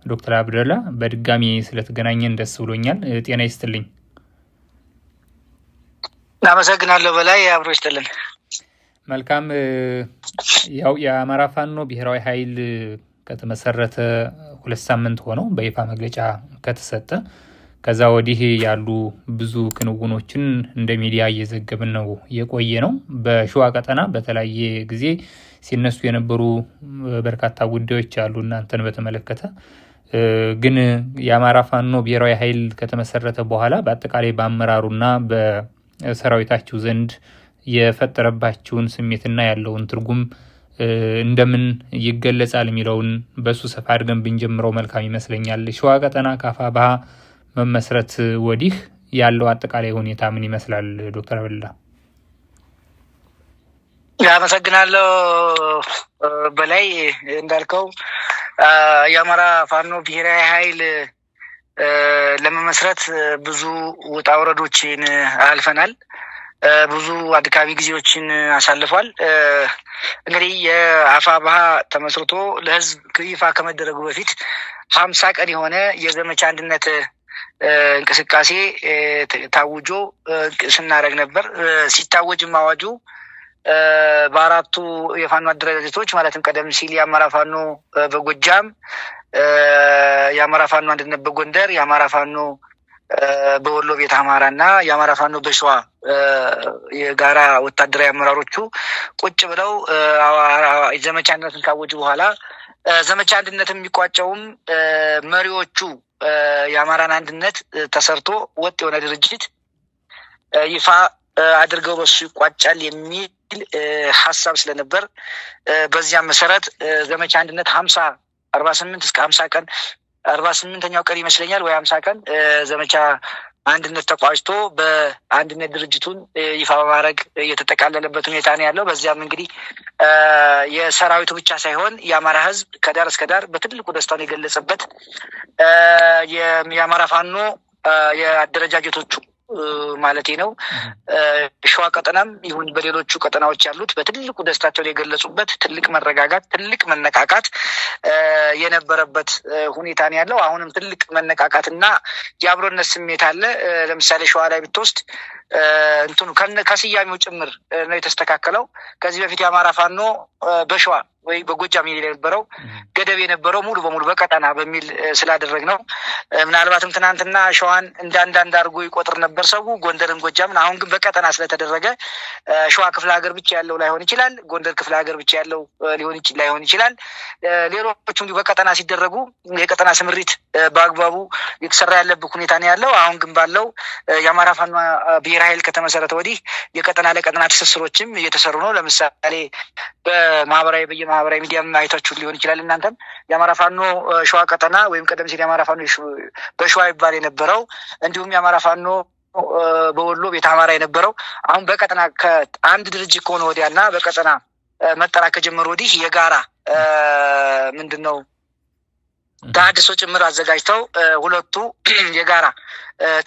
ዶክተር አብደላ በድጋሚ ስለተገናኘን ደስ ብሎኛል። ጤና ይስጥልኝ። አመሰግናለሁ። በላይ አብሮ ይስጥልን። መልካም። ያው የአማራ ፋኖ ብሔራዊ ኃይል ከተመሰረተ 2 ሳምንት ሆነው በይፋ መግለጫ ከተሰጠ ከዛ ወዲህ ያሉ ብዙ ክንውኖችን እንደ ሚዲያ እየዘገብን ነው የቆየ ነው። በሸዋ ቀጠና በተለያየ ጊዜ ሲነሱ የነበሩ በርካታ ጉዳዮች አሉ እናንተን በተመለከተ። ግን የአማራ ፋኖ ብሔራዊ ኃይል ከተመሰረተ በኋላ በአጠቃላይ በአመራሩና በሰራዊታችሁ ዘንድ የፈጠረባችሁን ስሜትና ያለውን ትርጉም እንደምን ይገለጻል የሚለውን በሱ ሰፋ አድርገን ብንጀምረው መልካም ይመስለኛል። ሸዋ ቀጠና ከአፋብኃ መመስረት ወዲህ ያለው አጠቃላይ ሁኔታ ምን ይመስላል? ዶክተር አብደላ አመሰግናለሁ። በላይ እንዳልከው የአማራ ፋኖ ብሔራዊ ኃይል ለመመስረት ብዙ ውጣ ውረዶችን አልፈናል። ብዙ አድካሚ ጊዜዎችን አሳልፏል። እንግዲህ የአፋብኃ ተመስርቶ ለህዝብ ይፋ ከመደረጉ በፊት 50 ቀን የሆነ የዘመቻ አንድነት እንቅስቃሴ ታውጆ ስናደርግ ነበር። ሲታወጅም አዋጁ በአራቱ የፋኖ አደረጃጀቶች ማለትም ቀደም ሲል የአማራ ፋኖ በጎጃም፣ የአማራ ፋኖ አንድነት በጎንደር፣ የአማራ ፋኖ በወሎ ቤተ አማራ እና የአማራ ፋኖ በሸዋ የጋራ ወታደራዊ አመራሮቹ ቁጭ ብለው ዘመቻ አንድነትን ካወጁ በኋላ ዘመቻ አንድነት የሚቋጨውም መሪዎቹ የአማራን አንድነት ተሰርቶ ወጥ የሆነ ድርጅት ይፋ አድርገው በሱ ይቋጫል የሚል ሀሳብ ስለነበር በዚያም መሰረት ዘመቻ አንድነት 48 እስከ 50 ቀን 48ኛው ቀን ይመስለኛል ወይ 50 ቀን ዘመቻ አንድነት ተቋጭቶ በአንድነት ድርጅቱን ይፋ በማድረግ እየተጠቃለለበት ሁኔታ ነው ያለው። በዚያም እንግዲህ የሰራዊቱ ብቻ ሳይሆን የአማራ ሕዝብ ከዳር እስከ ዳር በትልቁ ደስታውን የገለጸበት የአማራ ፋኖ የአደረጃጀቶቹ ማለቴ ነው ሸዋ ቀጠናም ይሁን በሌሎቹ ቀጠናዎች ያሉት በትልቁ ደስታቸውን የገለጹበት ትልቅ መረጋጋት፣ ትልቅ መነቃቃት የነበረበት ሁኔታ ነው ያለው። አሁንም ትልቅ መነቃቃትና የአብሮነት ስሜት አለ። ለምሳሌ ሸዋ ላይ ብትወስድ እንትኑ ከስያሜው ጭምር ነው የተስተካከለው። ከዚህ በፊት የአማራ ፋኖ በሸዋ ወይ በጎጃም የነበረው ገደብ የነበረው ሙሉ በሙሉ በቀጠና በሚል ስላደረግ ነው። ምናልባትም ትናንትና ሸዋን እንዳንዳንድ አድርጎ ይቆጥር ነበር ሰው ጎንደርን፣ ጎጃምን። አሁን ግን በቀጠና ስለተደረገ ሸዋ ክፍለ ሀገር ብቻ ያለው ላይሆን ይችላል፣ ጎንደር ክፍለ ሀገር ብቻ ያለው ላይሆን ይችላል። ሌሎቹም በቀጠና ሲደረጉ የቀጠና ስምሪት በአግባቡ የተሰራ ያለበት ሁኔታ ነው ያለው። አሁን ግን ባለው የአማራ ፋኖ ብሔራዊ ኃይል ከተመሰረተ ወዲህ የቀጠና ለቀጠና ትስስሮችም እየተሰሩ ነው። ለምሳሌ በማህበራዊ ሚዲያ አይታችሁ ሊሆን ይችላል እናንተም የአማራ ፋኖ ሸዋ ቀጠና ወይም ቀደም ሲል የአማራ ፋኖ በሸዋ ይባል የነበረው እንዲሁም የአማራ ፋኖ በወሎ ቤተ አማራ የነበረው አሁን በቀጠና ከአንድ ድርጅት ከሆነ ወዲያና በቀጠና መጠራት ከጀመሩ ወዲህ የጋራ ምንድነው ተሐድሶ ጭምር አዘጋጅተው ሁለቱ የጋራ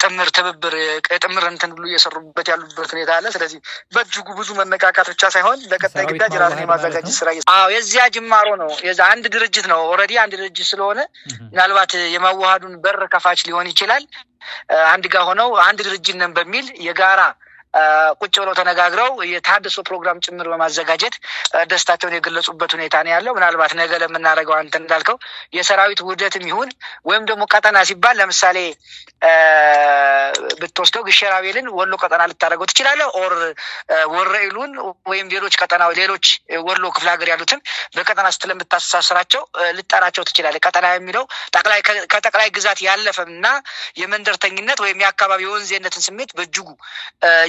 ጥምር ትብብር ጥምር እንትን ብሎ እየሰሩበት ያሉበት ሁኔታ አለ። ስለዚህ በእጅጉ ብዙ መነቃቃት ብቻ ሳይሆን ለቀጣይ ግዳጅ ራስን የማዘጋጀት ስራ የዚያ ጅማሮ ነው። የዛ አንድ ድርጅት ነው። ኦልሬዲ አንድ ድርጅት ስለሆነ ምናልባት የማዋሃዱን በር ከፋች ሊሆን ይችላል። አንድ ጋር ሆነው አንድ ድርጅት ነን በሚል የጋራ ቁጭ ብለው ተነጋግረው የተሐድሶ ፕሮግራም ጭምር በማዘጋጀት ደስታቸውን የገለጹበት ሁኔታ ነው ያለው። ምናልባት ነገ ለምናደርገው አንተ እንዳልከው የሰራዊት ውህደትም ይሁን ወይም ደግሞ ቀጠና ሲባል ለምሳሌ ብትወስደው ግሸራቤልን ወሎ ቀጠና ልታደርገው ትችላለህ። ኦር ወረኢሉን ወይም ሌሎች ወሎ ክፍለ ሀገር ያሉትን በቀጠና ስትለምታስተሳስራቸው ልጠራቸው ትችላለህ። ቀጠና የሚለው ከጠቅላይ ግዛት ያለፈና የመንደርተኝነት ወይም የአካባቢ የወንዜነትን ስሜት በእጅጉ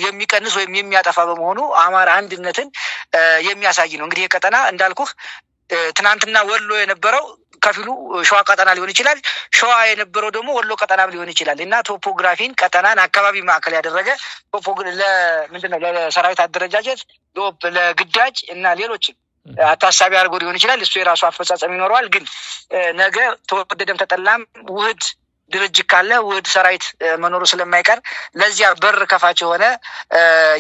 የሚቀንስ ወይም የሚያጠፋ በመሆኑ አማራ አንድነትን የሚያሳይ ነው። እንግዲህ የቀጠና እንዳልኩህ ትናንትና ወሎ የነበረው ከፊሉ ሸዋ ቀጠና ሊሆን ይችላል፣ ሸዋ የነበረው ደግሞ ወሎ ቀጠና ሊሆን ይችላል እና ቶፖግራፊን ቀጠናን አካባቢ ማዕከል ያደረገ ምንድነው ለሰራዊት አደረጃጀት ለግዳጅ እና ሌሎችም አታሳቢ አድርጎ ሊሆን ይችላል። እሱ የራሱ አፈጻጸም ይኖረዋል። ግን ነገ ተወደደም ተጠላም ውህድ ድርጅት ካለ ውህድ ሰራዊት መኖሩ ስለማይቀር ለዚያ በር ከፋች የሆነ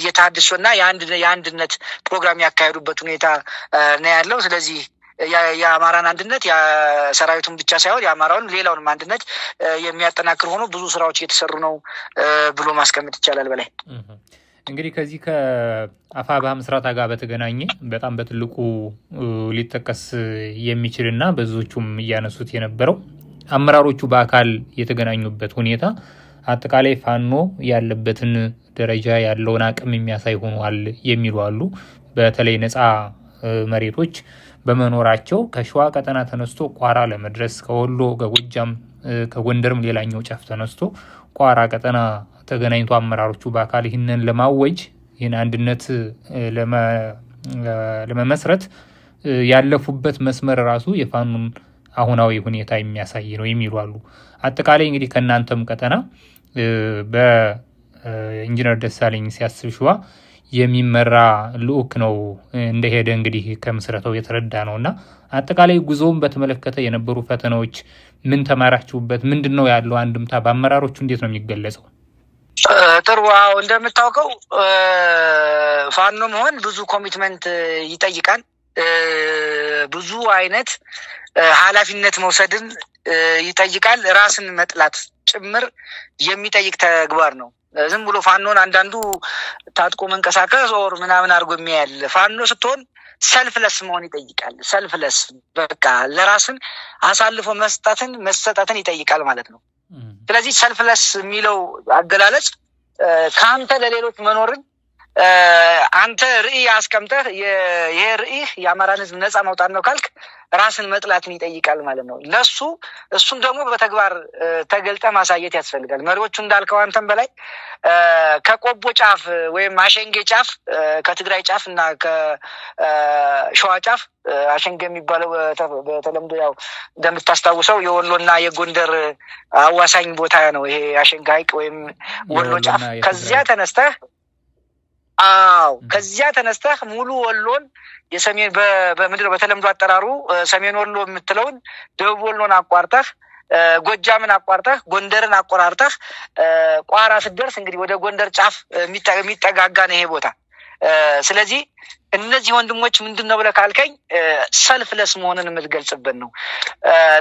የተሐድሶና የአንድነት ፕሮግራም ያካሄዱበት ሁኔታ ነው ያለው። ስለዚህ የአማራን አንድነት የሰራዊቱን ብቻ ሳይሆን የአማራውን ሌላውንም አንድነት የሚያጠናክር ሆኖ ብዙ ስራዎች እየተሰሩ ነው ብሎ ማስቀመጥ ይቻላል። በላይ እንግዲህ ከዚህ ከአፋብኃ ምስረታ ጋር በተገናኘ በጣም በትልቁ ሊጠቀስ የሚችልና ብዙዎቹም እያነሱት የነበረው አመራሮቹ በአካል የተገናኙበት ሁኔታ አጠቃላይ ፋኖ ያለበትን ደረጃ ያለውን አቅም የሚያሳይ ሆኗል የሚሉ አሉ። በተለይ ነፃ መሬቶች በመኖራቸው ከሸዋ ቀጠና ተነስቶ ቋራ ለመድረስ ከወሎ ከጎጃም ከጎንደርም ሌላኛው ጫፍ ተነስቶ ቋራ ቀጠና ተገናኝቶ አመራሮቹ በአካል ይህንን ለማወጅ ይህን አንድነት ለመመስረት ያለፉበት መስመር ራሱ የፋኑን አሁናዊ ሁኔታ የሚያሳይ ነው የሚሉ አሉ። አጠቃላይ እንግዲህ ከእናንተም ቀጠና በኢንጂነር ደሳለኝ ሲያስብ ሸዋ የሚመራ ልዑክ ነው እንደሄደ እንግዲህ ከምስረታው የተረዳ ነውና አጠቃላይ ጉዞውን በተመለከተ የነበሩ ፈተናዎች ምን ተማራችሁበት? ምንድነው ያለው አንድምታ? በአመራሮቹ እንዴት ነው የሚገለጸው? ጥሩ። እንደምታውቀው ፋኖ መሆን ብዙ ኮሚትመንት ይጠይቃል። ብዙ አይነት ኃላፊነት መውሰድን ይጠይቃል። ራስን መጥላት ጭምር የሚጠይቅ ተግባር ነው። ዝም ብሎ ፋኖን አንዳንዱ ታጥቆ መንቀሳቀስ ኦር ምናምን አድርጎ የሚያል ፋኖ ስትሆን ሰልፍለስ መሆን ይጠይቃል። ሰልፍለስ በቃ ለራስን አሳልፎ መሰጠትን ይጠይቃል ማለት ነው። ስለዚህ ሰልፍለስ የሚለው አገላለጽ ከአንተ ለሌሎች መኖርን አንተ ርዕይ አስቀምጠህ ይሄ ርዕይ የአማራን ሕዝብ ነፃ ማውጣት ነው ካልክ ራስን መጥላትን ይጠይቃል ማለት ነው። ለሱ እሱን ደግሞ በተግባር ተገልጠ ማሳየት ያስፈልጋል። መሪዎቹ እንዳልከው አንተም በላይ ከቆቦ ጫፍ ወይም አሸንጌ ጫፍ ከትግራይ ጫፍ እና ከሸዋ ጫፍ አሸንጌ የሚባለው በተለምዶ ያው እንደምታስታውሰው የወሎና የጎንደር አዋሳኝ ቦታ ነው። ይሄ አሸንጌ ሐይቅ ወይም ወሎ ጫፍ ከዚያ ተነስተህ ሙሉ ወሎን የሰሜን በምድር በተለምዶ አጠራሩ ሰሜን ወሎ የምትለውን ደቡብ ወሎን አቋርጠህ ጎጃምን አቋርጠህ ጎንደርን አቆራርጠህ ቋራ ስትደርስ እንግዲህ ወደ ጎንደር ጫፍ የሚጠጋጋ ነው ይሄ ቦታ። ስለዚህ እነዚህ ወንድሞች ምንድነው ብለህ ካልከኝ ሰልፍለስ መሆንን የምትገልጽበት ነው።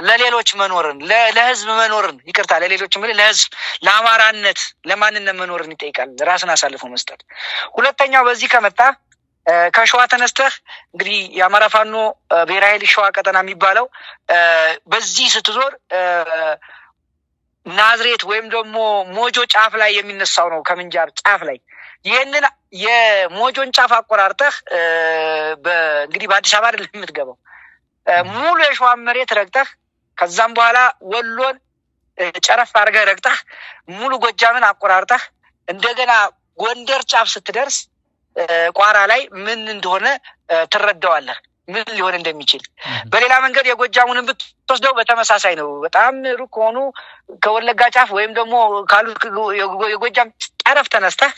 ለሌሎች መኖርን ለህዝብ መኖርን ለሌሎች ለህዝብ ለአማራነት ለማንነት መኖርን ይጠይቃል። ራስን አሳልፎ መስጠት። ሁለተኛው በዚህ ከመጣ ከሸዋ ተነስተህ እንግዲህ የአማራ ፋኖ ብሔራዊ ኃይል ሸዋ ቀጠና የሚባለው በዚህ ስትዞር ናዝሬት ወይም ደግሞ ሞጆ ጫፍ ላይ የሚነሳው ነው። ከምንጃር ጫፍ ላይ ይህንን የሞጆን ጫፍ አቆራርጠህ እንግዲህ በአዲስ አበባ አይደለም የምትገባው፣ ሙሉ የሸዋን መሬት ረግጠህ ከዛም በኋላ ወሎን ጨረፍ አድርገህ ረግጠህ ሙሉ ጎጃምን አቆራርጠህ እንደገና ጎንደር ጫፍ ስትደርስ ቋራ ላይ ምን እንደሆነ ትረዳዋለህ፣ ምን ሊሆን እንደሚችል። በሌላ መንገድ የጎጃሙን ብትወስደው በተመሳሳይ ነው። በጣም ሩቅ ከሆኑ ከወለጋ ጫፍ ወይም ደግሞ ካሉት የጎጃም ጠረፍ ተነስተህ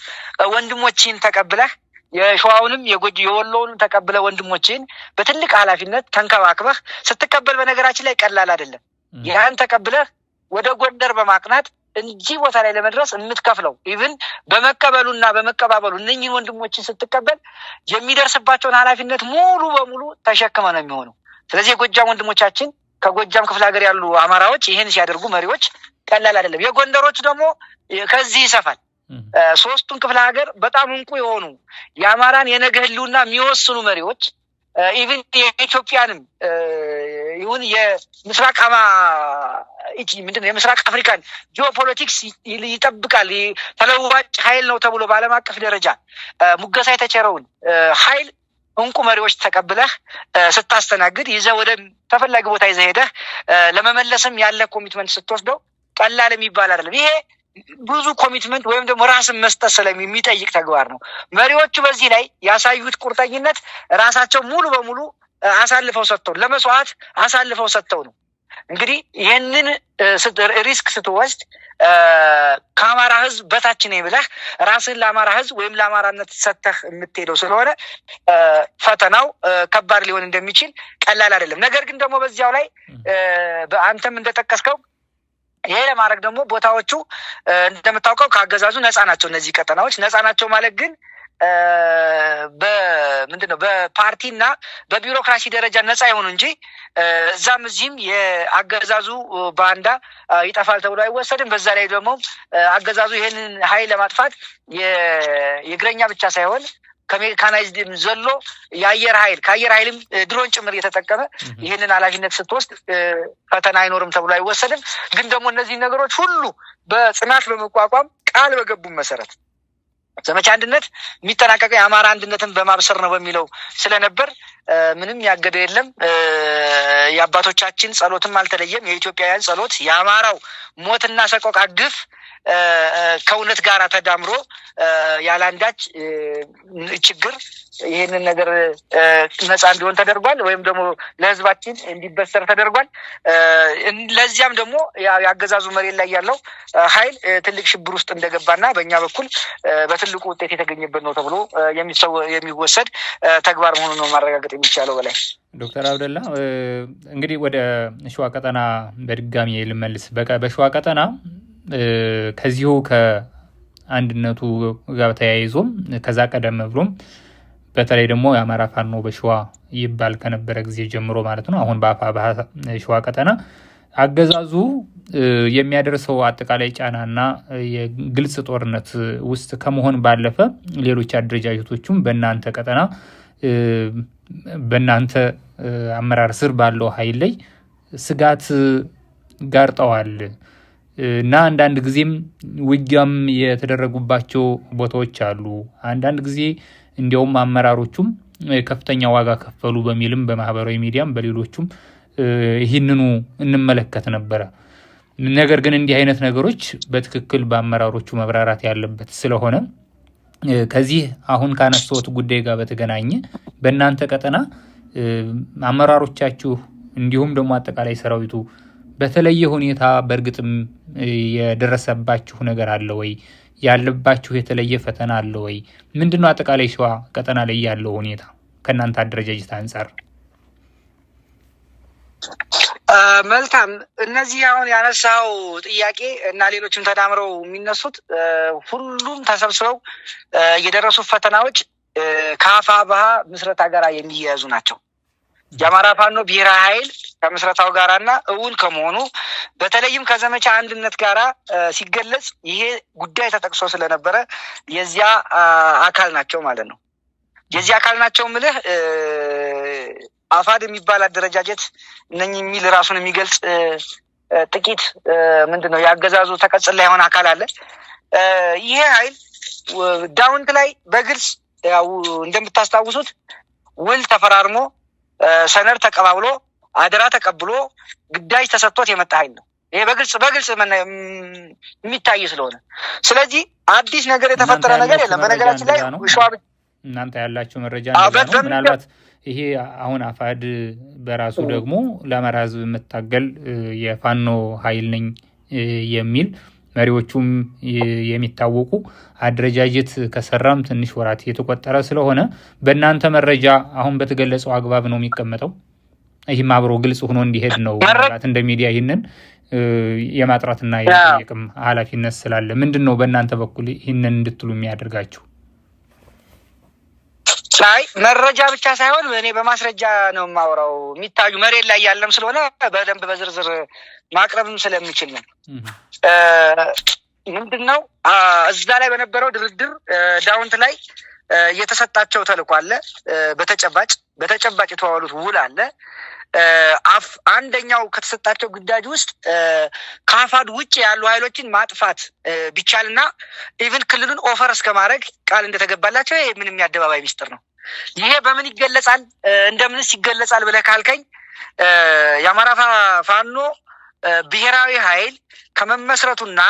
ወንድሞችን ተቀብለህ የሸዋውንም የወሎውንም ተቀብለህ ወንድሞችን በትልቅ ኃላፊነት ተንከባክበህ ስትቀበል በነገራችን ላይ ቀላል አይደለም። ያን ተቀብለህ ወደ ጎንደር በማቅናት እንጂ ቦታ ላይ ለመድረስ የምትከፍለው ኢቭን በመቀበሉና በመቀባበሉ እነኚህን ወንድሞችን ስትቀበል የሚደርስባቸውን ኃላፊነት ሙሉ በሙሉ ተሸክመ ነው የሚሆነው። ስለዚህ የጎጃም ወንድሞቻችን ከጎጃም ክፍለ ሀገር ያሉ አማራዎች ይህን ሲያደርጉ መሪዎች ቀላል አይደለም። የጎንደሮቹ ደግሞ ከዚህ ይሰፋል። ሶስቱን ክፍለ ሀገር በጣም እንቁ የሆኑ የአማራን የነገ ህልውና የሚወስኑ መሪዎች ኢቭን የኢትዮጵያንም ይሁን የምስራቅ የምስራቅ አፍሪካን ጂኦፖለቲክስ ይጠብቃል ተለዋጭ ኃይል ነው ተብሎ በዓለም አቀፍ ደረጃ ሙገሳ የተቸረውን ኃይል እንቁ መሪዎች ተቀብለህ ስታስተናግድ ይዘህ ወደ ተፈላጊ ቦታ ይዘህ ሄደህ ለመመለስም ያለ ኮሚትመንት ስትወስደው ቀላል የሚባል አይደለም። ይሄ ብዙ ኮሚትመንት ወይም ደግሞ ራስን መስጠት ስለሚጠይቅ ተግባር ነው። መሪዎቹ በዚህ ላይ ያሳዩት ቁርጠኝነት ራሳቸው ሙሉ በሙሉ አሳልፈው ሰጥተው ለመስዋዕት አሳልፈው ሰጥተው ነው። እንግዲህ ይህንን ሪስክ ስትወስድ ከአማራ ህዝብ በታች ነኝ ብለህ ራስን ለአማራ ህዝብ ወይም ለአማራነት ሰጥተህ የምትሄደው ስለሆነ ፈተናው ከባድ ሊሆን እንደሚችል ቀላል አይደለም። ነገር ግን ደግሞ በዚያው ላይ አንተም እንደጠቀስከው ይሄ ለማድረግ ደግሞ ቦታዎቹ እንደምታውቀው ከአገዛዙ ነፃ ናቸው። እነዚህ ቀጠናዎች ነፃ ናቸው ማለት ግን በምንድነው በፓርቲና በቢሮክራሲ ደረጃ ነፃ ይሆኑ እንጂ እዛም እዚህም የአገዛዙ ባንዳ ይጠፋል ተብሎ አይወሰድም። በዛ ላይ ደግሞ አገዛዙ ይሄንን ኃይል ለማጥፋት የእግረኛ ብቻ ሳይሆን ከሜካናይዝድ ዘሎ የአየር ኃይል ከአየር ኃይልም ድሮን ጭምር እየተጠቀመ ይህንን ኃላፊነት ስትወስድ ፈተና አይኖርም ተብሎ አይወሰድም። ግን ደግሞ እነዚህ ነገሮች ሁሉ በጽናት በመቋቋም ቃል በገቡ መሰረት ዘመቻ አንድነት የሚጠናቀቀው የአማራ አንድነትን በማብሰር ነው በሚለው ስለነበር ምንም ያገደ የለም። የአባቶቻችን ጸሎትም አልተለየም። የኢትዮጵያውያን ጸሎት የአማራው ሞትና ሰቆቃ ግፍ ከእውነት ጋር ተዳምሮ ያላንዳች ችግር ይህንን ነገር ነፃ እንዲሆን ተደርጓል፣ ወይም ደግሞ ለህዝባችን እንዲበሰር ተደርጓል። ለዚያም ደግሞ ያገዛዙ መሬት ላይ ያለው ኃይል ትልቅ ሽብር ውስጥ እንደገባና በእኛ በኩል በትልቁ ውጤት የተገኘበት ነው ተብሎ የሚወሰድ ተግባር መሆኑን ነው ማረጋገጥ የሚቻለው። በላይ ዶክተር አብደላ እንግዲህ ወደ ሸዋ ቀጠና በድጋሚ ልመልስ። በሸዋ ቀጠና ከዚሁ ከአንድነቱ ጋር ተያይዞም ከዛ ቀደም ብሎም በተለይ ደግሞ የአማራ ፋኖ በሸዋ ይባል ከነበረ ጊዜ ጀምሮ ማለት ነው አሁን በአፋብኃ ሸዋ ቀጠና አገዛዙ የሚያደርሰው አጠቃላይ ጫናና የግልጽ ጦርነት ውስጥ ከመሆን ባለፈ ሌሎች አደረጃጀቶችም በእናንተ ቀጠና በእናንተ አመራር ስር ባለው ኃይል ላይ ስጋት ጋርጠዋል እና አንዳንድ ጊዜም ውጊያም የተደረጉባቸው ቦታዎች አሉ። አንዳንድ ጊዜ እንዲያውም አመራሮቹም ከፍተኛ ዋጋ ከፈሉ በሚልም በማህበራዊ ሚዲያም በሌሎቹም ይህንኑ እንመለከት ነበረ። ነገር ግን እንዲህ አይነት ነገሮች በትክክል በአመራሮቹ መብራራት ያለበት ስለሆነ ከዚህ አሁን ካነሳሁት ጉዳይ ጋር በተገናኘ በእናንተ ቀጠና አመራሮቻችሁ እንዲሁም ደግሞ አጠቃላይ ሰራዊቱ በተለየ ሁኔታ በእርግጥም የደረሰባችሁ ነገር አለ ወይ? ያለባችሁ የተለየ ፈተና አለ ወይ? ምንድነው አጠቃላይ ሸዋ ቀጠና ላይ ያለው ሁኔታ ከእናንተ አደረጃጀት አንጻር? መልካም። እነዚህ አሁን ያነሳው ጥያቄ እና ሌሎችም ተዳምረው የሚነሱት ሁሉም ተሰብስበው የደረሱ ፈተናዎች ከአፋብኃ ምስረታ ጋር የሚያያዙ ናቸው። የአማራ ፋኖ ብሔራዊ ኃይል ከምስረታው ጋራና እውን ከመሆኑ በተለይም ከዘመቻ አንድነት ጋራ ሲገለጽ ይሄ ጉዳይ ተጠቅሶ ስለነበረ የዚያ አካል ናቸው ማለት ነው። የዚያ አካል ናቸው ምልህ አፋድ የሚባል አደረጃጀት ነኝ የሚል ራሱን የሚገልጽ ጥቂት ምንድነው ያገዛዙ ተቀጽላ የሆነ አካል አለ። ይሄ ኃይል ዳውንት ላይ በግልጽ ያው እንደምታስታውሱት ውል ተፈራርሞ ሰነድ ተቀባብሎ አደራ ተቀብሎ ግዳጅ ተሰጥቶት የመጣ ኃይል ነው። ይሄ በግልጽ የሚታይ ስለሆነ ስለዚህ አዲስ ነገር የተፈጠረ ነገር የለም። በነገራችን ላይ እናንተ ያላችሁ መረጃ ምናልባት ይሄ አሁን አፋድ በራሱ ደግሞ ለአማራ ሕዝብ የምታገል የፋኖ ኃይል ነኝ የሚል መሪዎቹም የሚታወቁ አደረጃጀት ከሰራም ትንሽ ወራት የተቆጠረ ስለሆነ በእናንተ መረጃ አሁን በተገለጸው አግባብ ነው የሚቀመጠው። ይህም አብሮ ግልጽ ሆኖ እንዲሄድ ነው ማለት እንደ ሚዲያ ይህንን የማጥራትና የጠየቅም ኃላፊነት ስላለ ምንድነው በእናንተ በኩል ይህንን እንድትሉ የሚያደርጋችሁ? ላይ መረጃ ብቻ ሳይሆን እኔ በማስረጃ ነው የማወራው። የሚታዩ መሬት ላይ ያለም ስለሆነ በደንብ በዝርዝር ማቅረብም ስለሚችል ነው። ምንድነው እዛ ላይ በነበረው ድርድር ዳውንት ላይ የተሰጣቸው ተልዕኮ አለ። በተጨባጭ የተዋሉት ውል አለ። አንደኛው ከተሰጣቸው ግዳጅ ውስጥ ከአፋድ ውጭ ያሉ ኃይሎችን ማጥፋት ቢቻልና ኢቭን ክልሉን ኦፈር እስከማድረግ ቃል እንደተገባላቸው ይሄ ምንም የአደባባይ ሚስጥር ነው። ይሄ በምን ይገለጻል እንደምንስ ይገለጻል ብለህ ካልከኝ የአማራ ፋኖ ብሔራዊ ኃይል ከመመስረቱና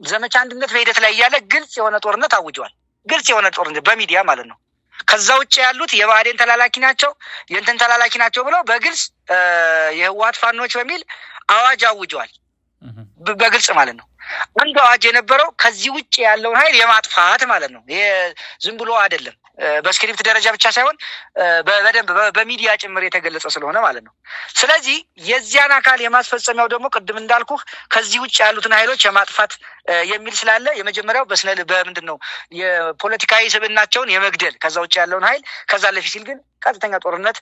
ዘመቻ አንድነት በሂደት ላይ ያለ ግልጽ የሆነ ጦርነት አውጇል። ግልጽ የሆነ ጦርነት በሚዲያ ማለት ነው። ከዛ ውጭ ያሉት የባዴን ተላላኪ ናቸው የእንትን ተላላኪ ናቸው ብለው በግልጽ የህወሓት ፋኖች በሚል አዋጅ አውጀዋል። በግልጽ ማለት ነው። አንዱ አዋጅ የነበረው ከዚህ ውጭ ያለውን ኃይል የማጥፋት ማለት ነው። ይሄ ዝም ብሎ አይደለም። በስክሪፕት ደረጃ ብቻ ሳይሆን በደንብ በሚዲያ ጭምር የተገለጸ ስለሆነ ማለት ነው። ስለዚህ የዚያን አካል የማስፈጸሚያው ደግሞ ቅድም እንዳልኩህ ከዚህ ውጭ ያሉትን ኃይሎች የማጥፋት የሚል ስላለ የመጀመሪያው በምንድን ነው የፖለቲካዊ ስብዕናቸውን የመግደል ከዛ ውጭ ያለውን ኃይል ከዛ ለፊት ሲል ግን ቀጥተኛ ጦርነት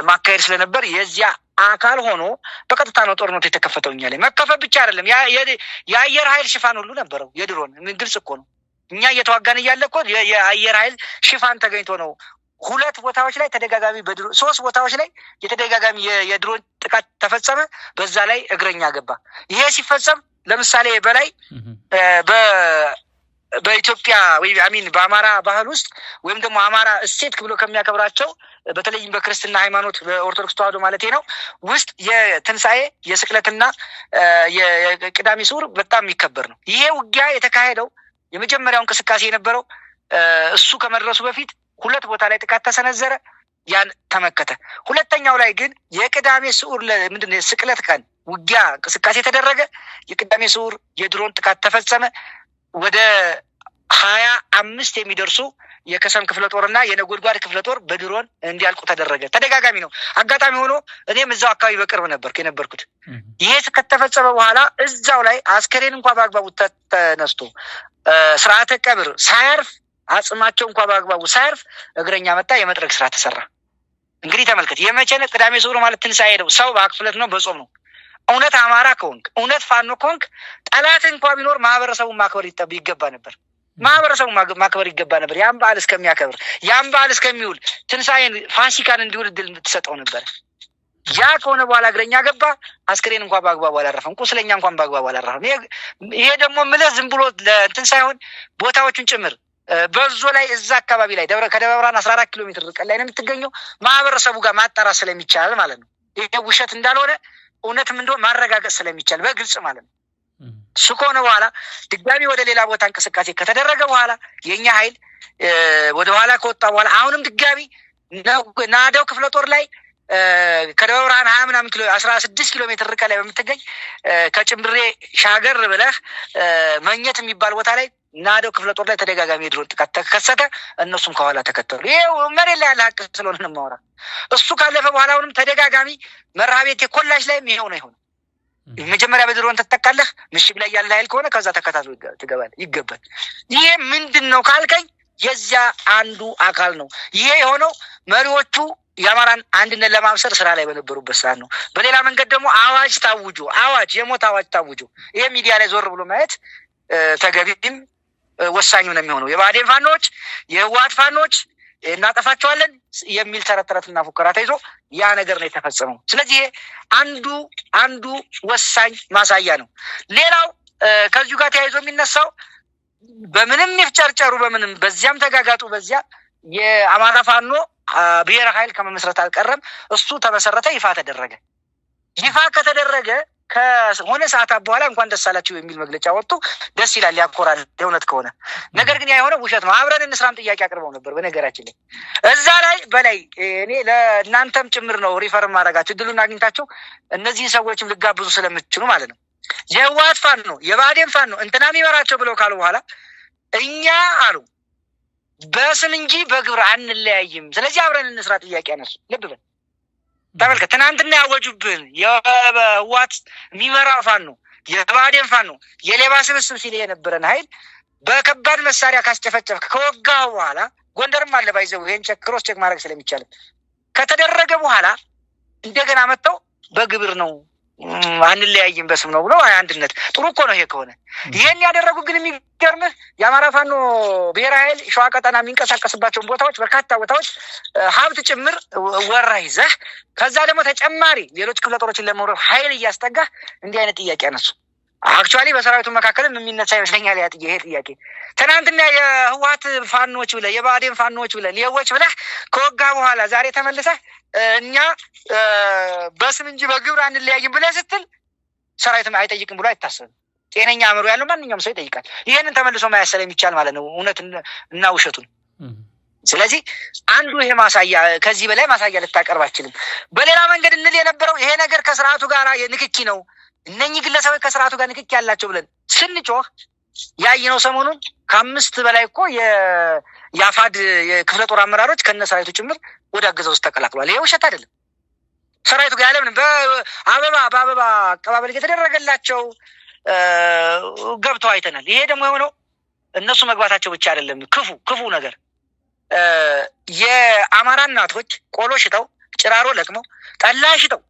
ማካሄድ ስለነበር የዚያ አካል ሆኖ በቀጥታ ነው ጦርነቱ የተከፈተው። እኛ ላይ መከፈት ብቻ አይደለም የአየር ኃይል ሽፋን ሁሉ ነበረው። የድሮን ግልጽ እኮ ነው። እኛ እየተዋጋን እያለ እኮ የአየር ኃይል ሽፋን ተገኝቶ ነው 2 ቦታዎች ላይ ተደጋጋሚ 3 ቦታዎች ላይ የተደጋጋሚ የድሮን ጥቃት ተፈጸመ። በዛ ላይ እግረኛ ገባ። ይሄ ሲፈጸም ለምሳሌ በላይ በኢትዮጵያ በአማራ ባህል ውስጥ ወይም ደግሞ አማራ እሴት ብሎ ከሚያከብራቸው በተለይም በክርስትና ሃይማኖት በኦርቶዶክስ ተዋህዶ ማለት ነው ውስጥ የትንሳኤ የስቅለትና የቅዳሜ ስዑር በጣም የሚከበር ነው። ይሄ ውጊያ የተካሄደው የመጀመሪያው እንቅስቃሴ የነበረው እሱ ከመድረሱ በፊት 2 ቦታ ላይ ጥቃት ተሰነዘረ፣ ያን ተመከተ። ሁለተኛው ላይ ግን የቅዳሜ ስዑር ምንድነው ስቅለት ቀን ውጊያ እንቅስቃሴ ተደረገ። የቅዳሜ ስዑር የድሮን ጥቃት ተፈጸመ። ወደ 25 የሚደርሱ የከሰም ክፍለ ጦርና የነጎድጓድ ክፍለ ጦር በድሮን እንዲያልቁ ተደረገ። ተደጋጋሚ ነው። አጋጣሚ ሆኖ እኔም እዛው አካባቢ በቅርብ የነበርኩት። ይሄ ከተፈጸመ በኋላ እዛው ላይ አስከሬን እንኳን በአግባቡ ተነስቶ ስርዓተ ቀብር ሳያርፍ አጽማቸው እንኳን በአግባቡ ሳያርፍ እግረኛ መጣ፣ የመጥረግ ስራ ተሰራ። እንግዲህ ተመልከት። የመቼነ ቅዳሜ ስዑር ማለት ትንሳኤ ነው። ሰው በአክፍለት ነው፣ በጾም ነው። እውነት አማራ ከሆንክ እውነት ፋኖ ከሆንክ ጠላት እንኳን ቢኖር ማህበረሰቡን ማክበር ይገባ ነበር። ማህበረሰቡን ማክበር ይገባ ነበር። ያን በዓል እስከሚያከብር ያን በዓል እስከሚውል ትንሳኤን ፋሲካን እንዲውል እድል ትሰጠው ነበር። ያ ከሆነ በኋላ እግረኛ ገባ። አስክሬን እንኳን በአግባቡ አላረፈም። ቁስለኛ እንኳን በአግባቡ አላረፈም። ይሄ ደግሞ ምልህ ዝም ብሎ ለእንትን ሳይሆን ቦታዎቹን ጭምር በዞ ላይ እዛ አካባቢ ላይ ከደብረ ብርሃን 14 ኪሎ ሜትር ርቀት ላይ ነው የምትገኘው። ማህበረሰቡ ጋር ማጣራት ስለሚቻል ማለት ነው። ይሄ ውሸት እንዳልሆነ እውነትም እንደሆነ ማረጋገጥ ስለሚቻል በግልጽ ማለት ነው። እሱ ከሆነ በኋላ ድጋሚ ወደ ሌላ ቦታ እንቅስቃሴ ከተደረገ በኋላ የኛ ኃይል ወደ ኋላ ከወጣ በኋላ አሁንም ድጋሚ ናደው ክፍለ ጦር ላይ ከደብረ ብርሃን 16 ኪሎ ሜትር ርቀት ላይ በምትገኝ ከጭምብሬ ሻገር ብለህ መኘት የሚባል ቦታ ላይ ናደው ክፍለ ጦር ላይ ተደጋጋሚ የድሮን ጥቃት ተከሰተ። እነሱም ከኋላ ተከተሉ። ይሄ መሬት ላይ ያለ ሀቅ ስለሆነ ነው የማወራ። እሱ ካለፈ በኋላ አሁንም ተደጋጋሚ መርሃቤቴ ኮላሽ ላይ ይሄው ነው ይሆነ። መጀመሪያ በድሮን ተተካለህ። ምሽግ ላይ ያለ ኃይል ከሆነ ከዛ ተከታትሎ ይገባል። ይሄ ምንድነው ካልከኝ የዚያ አንዱ አካል ነው። ይሄ የሆነው መሪዎቹ የአማራን አንድነት ለማብሰር ስራ ላይ በነበሩበት ሰዓት ነው። በሌላ መንገድ ደግሞ የሞት አዋጅ ታውጆ ይሄ ሚዲያ ላይ ዞር ብሎ ማየት ተገቢም ወሳኙ ነው የሚሆነው። የባዴን ፋኖች የህወሓት ፋኖች እናጠፋቸዋለን የሚል ተረትና ፉከራ ተይዞ ያ ነገር ነው የተፈጸመው። ስለዚህ አንዱ ወሳኝ ማሳያ ነው። ሌላው ከዚሁ ጋር ተያይዞ የሚነሳው በምንም ይፍጨርጨሩ በምንም በዚያም ተጋጋጡ በዚያ የአማራ ፋኖ ብሔራዊ ኃይል ከመመስረት አልቀረም። እሱ ተመሰረተ፣ ይፋ ተደረገ። ይፋ ከተደረገ ከሆነ ሰዓታት በኋላ እንኳን ደስ አላችሁ የሚል መግለጫ ወጡ። ደስ ይላል፣ ያኮራል የእውነት ከሆነ። ነገር ግን ያ የሆነ ውሸት ነው። አብረን እንስራም ጥያቄ አቅርበው ነበር። በነገራችን ላይ እዛ ላይ በላይ እኔ ለእናንተም ጭምር ነው ሪፈር ማድረጋችሁ እድሉን አግኝታችሁ እነዚህን ሰዎችም ልጋብዙ ስለምትችሉ ማለት ነው። የህወሓት ፋኖ ነው የባዴን ፋኖ ነው እንትና የሚመራቸው ብለው ካሉ በኋላ እኛ አሉ በስም እንጂ በግብር አንለያይም፣ ስለዚህ አብረን እንስራ ጥያቄ አነሱ። ልብ በል ተመልከት። ትናንትና ያወጁብን የህወሓት የሚመራው ፋኖ የባዴን ፋኖ የሌባ ስብስብ ሲል የነበረን ኃይል በከባድ መሳሪያ ካስጨፈጨፍክ ከወጋው በኋላ ጎንደርም አለ ባይዘው ይሄን ክሮስ ቼክ ማድረግ ስለሚቻል ከተደረገ በኋላ እንደገና መጥተው በግብር ነው አንለያይም በስም ነው ብሎ አንድነት ጥሩ እኮ ነው። ይሄ ከሆነ ይሄን ያደረጉ ግን የሚገርምህ የአማራ ፋኖ ብሔራዊ ኃይል ሸዋ ቀጠና የሚንቀሳቀስባቸውን ቦታዎች በርካታ ቦታዎች ሀብት ጭምር ወራ ይዘህ ከዛ ደግሞ ተጨማሪ ሌሎች ክፍለ ጦሮችን ለመውረር ኃይል እያስጠጋህ እንዲህ አይነት ጥያቄ አነሱ። አክቹዋሊ በሰራዊቱ መካከልም የሚነሳ ይመስለኛል ይሄ ጥያቄ። ትናንትና የህወሓት ፋኖች ብለህ የባዴን ፋኖች ብለህ ሌቦች ብለህ ከወጋ በኋላ ዛሬ ተመልሰህ እኛ በስም እንጂ በግብር አንለያይም ብለህ ስትል ሰራዊትም አይጠይቅም ብሎ አይታሰብም። ጤነኛ አእምሮ ያለው ማንኛውም ሰው ይጠይቃል። ይሄንን ተመልሶ ማያስ ስለሚቻል ማለት ነው እውነት እና ውሸቱን። ስለዚህ አንዱ ይሄ ማሳያ፣ ከዚህ በላይ ማሳያ ልታቀርብ አትችልም። በሌላ መንገድ እንል የነበረው ይሄ ነገር ከስርዓቱ ጋር ንክኪ ነው፣ እነኚህ ግለሰቦች ከስርዓቱ ጋር ንክኪ ያላቸው ብለን ስንጮህ ያየነው ሰሞኑን ከአምስት በላይ እኮ የአፋድ የክፍለ ጦር አመራሮች ከነ ሰራዊቱ ጭምር ወደ አገዛዙ ውስጥ ተቀላቅሏል። ይሄ ውሸት አይደለም። ሰራዊቱ ጋር ያለምን በአበባ አቀባበል እየተደረገላቸው ገብተው አይተናል። ይሄ ደግሞ የሆነው እነሱ መግባታቸው ብቻ አይደለም። ክፉ ነገር የአማራ እናቶች ቆሎ ሽጠው ጭራሮ ለቅመው ጠላ ሽጠው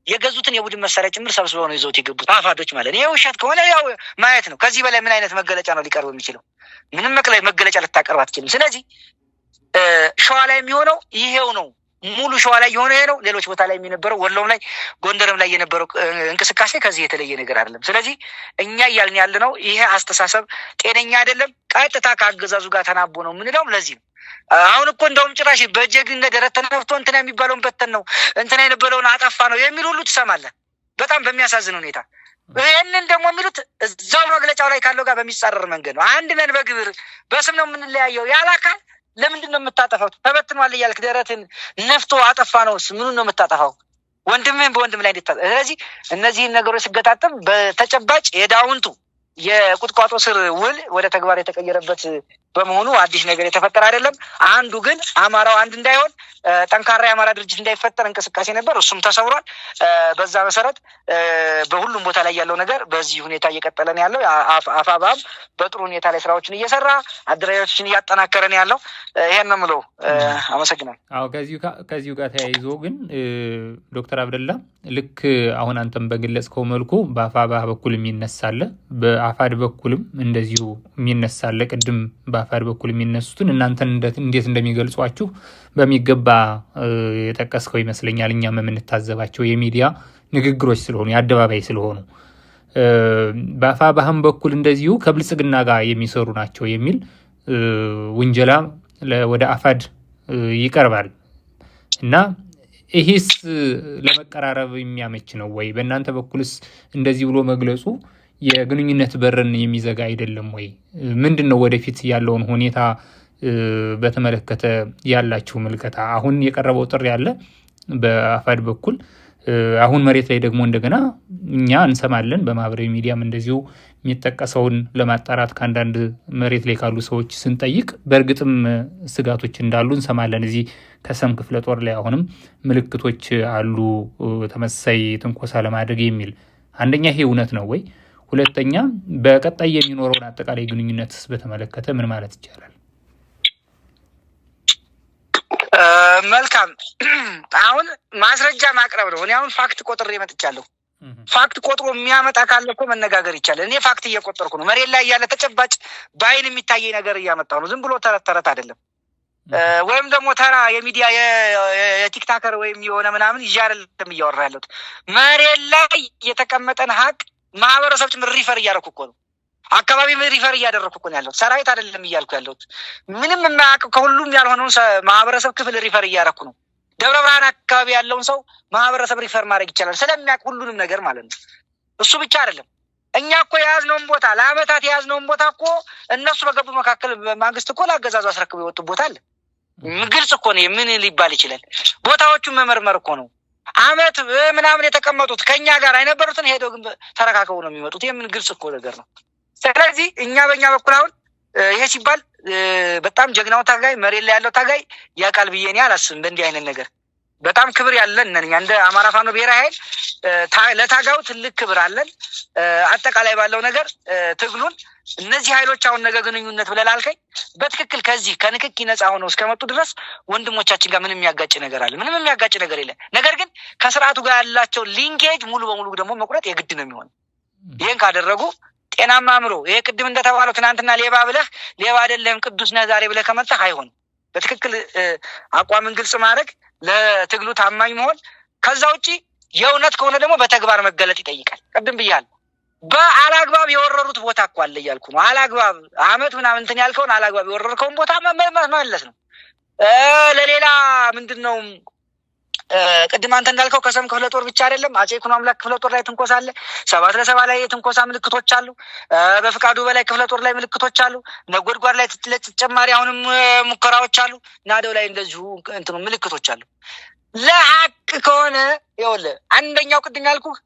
የገዙትን የቡድን መሳሪያ ጭምር ሰብስበው ነው ይዘውት የገቡት አፋዶች ማለት ነው። ይሄ ውሸት ከሆነ ያው ማየት ነው። ከዚህ በላይ ምን አይነት መገለጫ ነው ሊቀርብ የሚችለው? ምንም መገለጫ ልታቀርብ አትችልም። ስለዚህ ሸዋ ላይ የሚሆነው ይሄው ነው። ሙሉ ሸዋ ላይ የሆነ ይሄ ነው። ሌሎች ቦታ ላይ የነበረው ወሎም ላይ ጎንደርም ላይ የነበረው እንቅስቃሴ ከዚህ የተለየ ነገር አይደለም። ስለዚህ እኛ እያልን ያለ ነው ይሄ አስተሳሰብ ጤነኛ አይደለም። ቀጥታ ከአገዛዙ ጋር ተናቦ ነው የምንለውም ለዚህ ነው። አሁን እኮ እንደውም ጭራሽ በጀግንነት ደረት ተነፍቶ እንትና የሚባለውን በተን ነው እንትና የነበለውን አጠፋ ነው የሚል ሁሉ ትሰማለህ። በጣም በሚያሳዝን ሁኔታ ይህንን ደግሞ የሚሉት እዛው መግለጫው ላይ ካለው ጋር በሚጻረር መንገድ ነው። አንድ ነን በግብር በስም ነው የምንለያየው ያለ አካል ለምንድን ነው የምታጠፋው? ተበትኗል እያልክ ደረትን ነፍቶ አጠፋ ነው ምኑን ነው የምታጠፋው? ወንድምህን በወንድም ላይ እንዴት? ስለዚህ እነዚህን ነገሮች ሲገጣጠም በተጨባጭ የዳውንቱ የቁጥቋጦ ስር ውል ወደ ተግባር የተቀየረበት በመሆኑ አዲስ ነገር የተፈጠረ አይደለም። አንዱ ግን አማራው አንድ እንዳይሆን ጠንካራ የአማራ ድርጅት እንዳይፈጠር እንቅስቃሴ ነበር። እሱም ተሰውሯል። በዛ መሰረት በሁሉም ቦታ ላይ ያለው ነገር በዚህ ሁኔታ እየቀጠለ ነው ያለው። አፋባም በጥሩ ሁኔታ ላይ ስራዎችን እየሰራ አደረጃጀቶችን እያጠናከረ ነው ያለው። ይሄን ነው የምለው። አመሰግናለሁ። አዎ ከዚሁ ጋር ተያይዞ ግን ዶክተር አብደላ ልክ አሁን አንተም በገለጽከው መልኩ በአፋባ በኩል የሚነሳለ በአፋድ በኩልም እንደዚሁ የሚነሳለ ቅድም በአፋድ በኩል የሚነሱትን እናንተን እንዴት እንደሚገልጿችሁ በሚገባ የጠቀስከው ይመስለኛል። እኛም የምንታዘባቸው የሚዲያ ንግግሮች ስለሆኑ የአደባባይ ስለሆኑ በአፋባህም በኩል እንደዚሁ ከብልጽግና ጋር የሚሰሩ ናቸው የሚል ውንጀላ ወደ አፋድ ይቀርባል እና ይሄስ ለመቀራረብ የሚያመች ነው ወይ? በእናንተ በኩልስ እንደዚህ ብሎ መግለጹ የግንኙነት በርን የሚዘጋ አይደለም ወይ? ምንድነው ወደፊት ያለውን ሁኔታ በተመለከተ ያላችሁ ምልከታ? አሁን የቀረበው ጥሪ ያለ በአፋድ በኩል አሁን መሬት ላይ ደግሞ እንደገና እኛ እንሰማለን። በማህበራዊ ሚዲያም እንደዚሁ የሚጠቀሰውን ለማጣራት ከአንዳንድ መሬት ላይ ካሉ ሰዎች ስንጠይቅ በእርግጥም ስጋቶች እንዳሉ እንሰማለን። እዚህ ከሰም ክፍለ ጦር ላይ አሁንም ምልክቶች አሉ ተመሳሳይ ትንኮሳ ለማድረግ የሚል። አንደኛ ይሄ እውነት ነው ወይ? ሁለተኛ በቀጣይ የሚኖረውን አጠቃላይ ግንኙነትስ በተመለከተ ምን ማለት ይቻላል? መልካም። አሁን ማስረጃ ማቅረብ ነው። እኔ አሁን ፋክት ቆጥሬ መጥቻለሁ። ፋክት ቆጥሮ የሚያመጣ ካለ እኮ መነጋገር ይቻላል። እኔ ፋክት እየቆጠርኩ ነው። መሬት ላይ ያለ ተጨባጭ በአይን የሚታየኝ ነገር እያመጣሁ ነው። ዝም ብሎ ተረት አይደለም። ወይም ደግሞ ተራ የሚዲያ የቲክታከር ወይም የሆነ ምናምን ይዤ አይደለም እያወራ ያለሁት። መሬት ላይ የተቀመጠን ሀቅ ማህበረሰብ ጭምር ሪፈር እያደረኩ እኮ ነው። አካባቢ ሪፈር እያደረኩ እኮ ነው ያለሁት። ሰራዊት አይደለም እያልኩ ያለሁት። ምንም የማያውቅ ከሁሉም ያልሆነውን ማህበረሰብ ክፍል ሪፈር እያደረኩ ነው። ደብረ ብርሃን አካባቢ ያለውን ሰው ማህበረሰብ ሪፈር ማድረግ ይቻላል፣ ስለሚያውቅ ሁሉንም ነገር ማለት ነው። እሱ ብቻ አይደለም። እኛ እኮ የያዝነውን ቦታ ለአመታት የያዝነውን ቦታ እኮ እነሱ በገቡ መካከል መንግስት እኮ ለአገዛዙ አስረክበው የወጡ ቦታ አለ። ግልጽ እኮ ነው። ምን ሊባል ይችላል? ቦታዎቹን መመርመር እኮ ነው። አመት ምናምን የተቀመጡት ከኛ ጋር አይነበሩትን ሄደው ግን ተረካከቡ ነው የሚመጡት። የምን ግልጽ እኮ ነገር ነው። ስለዚህ እኛ በእኛ በኩል አሁን ይሄ ሲባል በጣም ጀግናው ታጋይ መሬት ላይ ያለው ታጋይ ያውቃል ብዬ እኔ አላስብም። በእንዲህ አይነት ነገር በጣም ክብር ያለን ነን እኛ እንደ አማራ ፋኖ ብሔራዊ ኃይል ለታጋዩ ትልቅ ክብር አለን። አጠቃላይ ባለው ነገር ትግሉን እነዚህ ኃይሎች አሁን ነገ ግንኙነት ብለህ ላልከኝ በትክክል ከዚህ ከንክኪ ነፃ ሆነው እስከመጡ ድረስ ወንድሞቻችን ጋር ምንም የሚያጋጭ ነገር አለ? ምንም የሚያጋጭ ነገር የለም። ነገር ግን ከስርዓቱ ጋር ያላቸው ሊንኬጅ ሙሉ በሙሉ ደግሞ መቁረጥ የግድ ነው የሚሆን። ይህን ካደረጉ ጤናማ አእምሮ ይሄ ቅድም እንደተባለው ትናንትና ሌባ ብለህ ሌባ አይደለህም ቅዱስ ነህ ዛሬ ብለህ ከመጣህ አይሆንም። በትክክል አቋምን ግልጽ ማድረግ፣ ለትግሉ ታማኝ መሆን። ከዛ ውጪ የእውነት ከሆነ ደግሞ በተግባር መገለጥ ይጠይቃል። ቅድም ብያለሁ። በአላግባብ የወረሩት ቦታ እኮ አለ እያልኩ ነው። አላግባብ አመት ምናምን እንትን ያልከውን አላግባብ የወረርከውን ቦታ መመለስ ነው። ለሌላ ምንድን ነው ቅድም አንተ እንዳልከው ከሰም ክፍለ ጦር ብቻ አይደለም። አጼ ይኩኖ አምላክ ክፍለ ጦር ላይ ትንኮሳ አለ። 7 ለ7 ላይ የትንኮሳ ምልክቶች አሉ። በፍቃዱ በላይ ክፍለ ጦር ላይ ምልክቶች አሉ። ነጎድጓድ ላይ ተጨማሪ አሁንም ሙከራዎች አሉ። ናደው ላይ እንደዚሁ እንትኑ ምልክቶች አሉ። ለሀቅ ከሆነ ይኸውልህ አንደኛው ቅድም ያልኩህ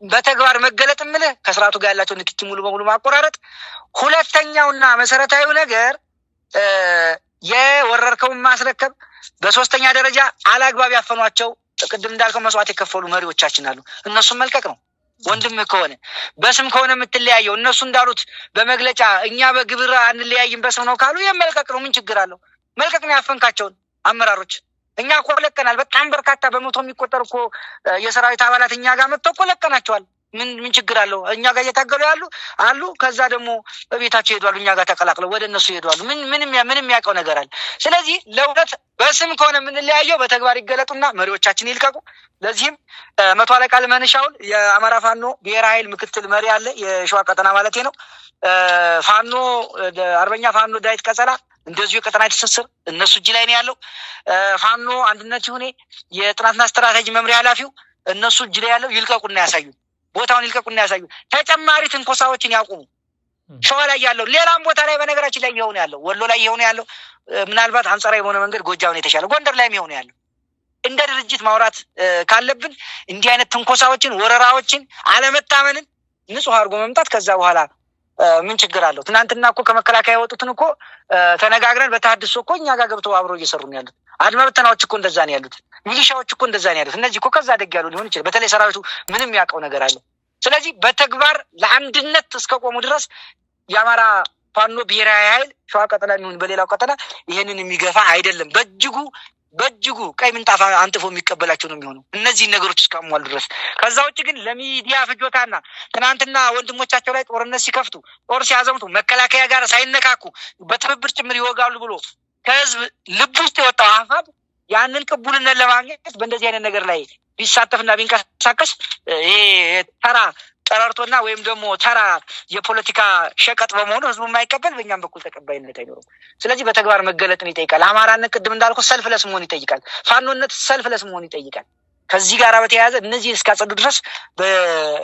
በተግባር መገለጥ ምለ ከስርዓቱ ጋር ያላቸው ንክኪ ሙሉ በሙሉ ማቆራረጥ። ሁለተኛውና መሰረታዊው ነገር የወረርከውን ማስረከብ። በሶስተኛ ደረጃ አላግባብ ያፈኗቸው ቅድም እንዳልከው መስዋዕት የከፈሉ መሪዎቻችን አሉ። እነሱን መልቀቅ ነው። ወንድም ከሆነ በስም ከሆነ የምትለያየው እነሱ እንዳሉት በመግለጫ እኛ በግብር አንለያይም በስም ነው ካሉ የመልቀቅ ነው። ምን ችግር አለው? መልቀቅ ነው ያፈንካቸውን አመራሮች። እኛ እኮ ለቀናል። በጣም በርካታ በመቶ የሚቆጠር እኮ የሰራዊት አባላት እኛ ጋር መጥተው እኮ ለቀናቸዋል። ምን ችግር አለው? እኛ ጋር እየታገሉ አሉ። ከዛ ደግሞ በቤታቸው ይሄዳሉ፣ እኛ ጋር ተቀላቅለው ወደ እነሱ ይሄዳሉ። ምንም ያውቀው ነገር አለ? ስለዚህ ለእውነት በስም ከሆነ የምንለያየው በተግባር ይገለጡና መሪዎቻችን ይልቀቁ። ለዚህም መቶ አለቃ ልመንሻውል የአማራ ፋኖ ብሔራዊ ኃይል ምክትል መሪ አለ፣ የሸዋ ቀጠና ማለት ነው። ፋኖ አርበኛ ፋኖ ዳዊት ቀጸላ እንደዚሁ የቀጠና ትስስር እነሱ እጅ ላይ ነው ያለው። ፋኖ አንድነት ይሁኔ የጥናትና ስትራቴጂ መምሪያ ኃላፊው እነሱ እጅ ላይ ያለው ይልቀቁና ያሳዩ፣ ቦታውን ይልቀቁና ያሳዩ። ተጨማሪ ትንኮሳዎችን ያቁሙ። ሸዋ ላይ ያለው ሌላም ቦታ ላይ በነገራችን ላይ ይሆን ያለው፣ ወሎ ላይ ይሆን ያለው፣ ምናልባት አንጻራዊ በሆነ መንገድ ጎጃም የተሻለ ጎንደር ላይም ይሆን ያለው። እንደ ድርጅት ማውራት ካለብን እንዲህ አይነት ትንኮሳዎችን፣ ወረራዎችን፣ አለመታመንን ንጹህ አድርጎ መምጣት ከዛ በኋላ ምን ችግር አለው? ትናንትና እኮ ከመከላከያ የወጡትን እኮ ተነጋግረን በተሐድሶ እኮ እኛ ጋር ገብተው አብረው እየሰሩ ነው ያሉት። አድማ ብተናዎች እኮ እንደዛ ነው ያሉት። ሚሊሻዎች እኮ እንደዛ ነው ያሉት። እነዚህ እኮ ከዛ ደግ ያሉ ሊሆን ይችላል። በተለይ ሰራዊቱ ምንም ያውቀው ነገር አለ። ስለዚህ በተግባር ለአንድነት እስከቆሙ ድረስ የአማራ ፋኖ ብሔራዊ ኃይል ሸዋ ቀጠና የሚሆን በሌላው ቀጠና ይሄንን የሚገፋ አይደለም። በእጅጉ ቀይ ምንጣፍ አንጥፎ የሚቀበላቸው ነው የሚሆነው እነዚህ ነገሮች እስካሟሉ ድረስ። ከዛ ውጭ ግን ለሚዲያ ፍጆታና ትናንትና ወንድሞቻቸው ላይ ጦርነት ሲከፍቱ ጦር ሲያዘምቱ መከላከያ ጋር ሳይነካኩ በትብብር ጭምር ይወጋሉ ብሎ ከህዝብ ልብ ውስጥ የወጣው አፋብ ያንን ቅቡልነት ለማግኘት በእንደዚህ አይነት ነገር ላይ ቢሳተፍና ቢንቀሳቀስ ይሄ ተራ ጠረርቶና ወይም ደግሞ ተራ የፖለቲካ ሸቀጥ በመሆኑ ህዝቡ የማይቀበል በእኛም በኩል ተቀባይነት አይኖርም። ስለዚህ በተግባር መገለጥን ይጠይቃል። አማራነት ቅድም እንዳልኩ ሰልፍለስ መሆን ይጠይቃል። ፋኖነት ሰልፍለስ መሆን ይጠይቃል። ከዚህ ጋር በተያያዘ እነዚህ እስካጸዱ ድረስ